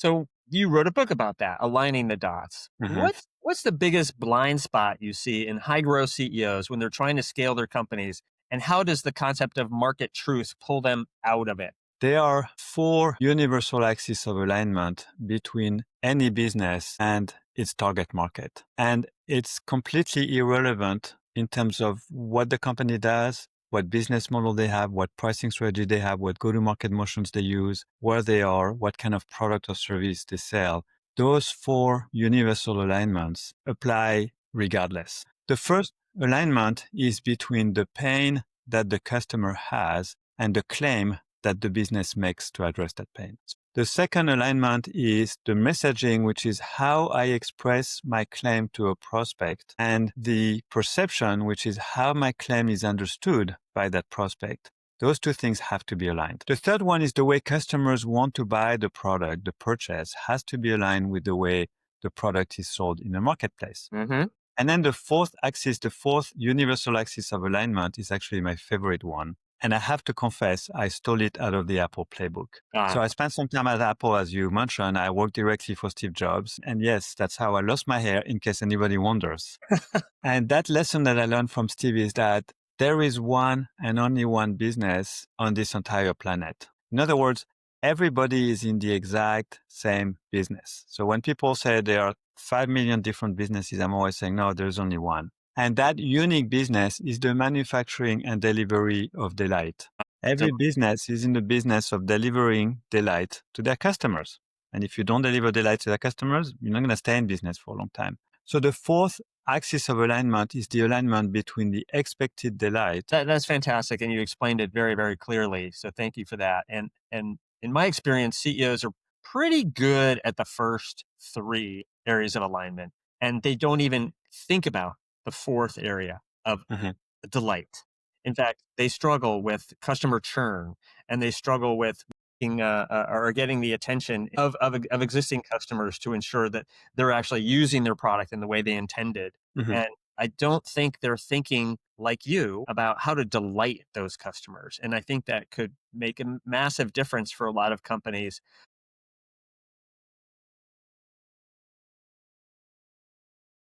So you wrote a book about that, aligning the dots. Mhm. What's the biggest blind spot you see in high growth CEOs when they're trying to scale their companies? And how does the concept of market truth pull them out of it? There are four universal axes of alignment between any business and its target market. And it's completely irrelevant in terms of what the company does, what business model they have, what pricing strategy they have, what go-to-market motions they use, where they are, what kind of product or service they sell. Those four universal alignments apply regardless. The first alignment is between the pain that the customer has and the claim that the business makes to address that pain. The second alignment is the messaging, which is how I express my claim to a prospect, and the perception, which is how my claim is understood by that prospect. Those two things have to be aligned. The third one is the way customers want to buy the product. The purchase has to be aligned with the way the product is sold in the marketplace. Hmm. And then the fourth axis, the fourth universal axis of alignment is actually my favorite one. And I have to confess, I stole it out of the Apple playbook. So Ah, I spent some time at Apple, as you mentioned. I worked directly for Steve Jobs. And yes, that's how I lost my hair, in case anybody wonders. And that lesson that I learned from Steve is that there is one and only one business on this entire planet. In other words, everybody is in the exact same business. So when people say there are 5 million different businesses, I'm always saying, no, there's only one. And that unique business is the manufacturing and delivery of delight. so Every business is in the business of delivering delight to their customers. And if you don't deliver delight to their customers, you're not going to stay in business for a long time. So the fourth axis of alignment is the alignment between the expected delight. that's fantastic, and you explained it very, very clearly. So thank you for that. And in my experience, CEOs are pretty good at the first three areas of alignment, and they don't even think about the fourth area of Mhm. delight. In fact, they struggle with customer churn, and they struggle with or getting the attention of existing customers to ensure that they're actually using their product in the way they intended. Mhm. And I don't think they're thinking like you about how to delight those customers. And I think that could make a massive difference for a lot of companies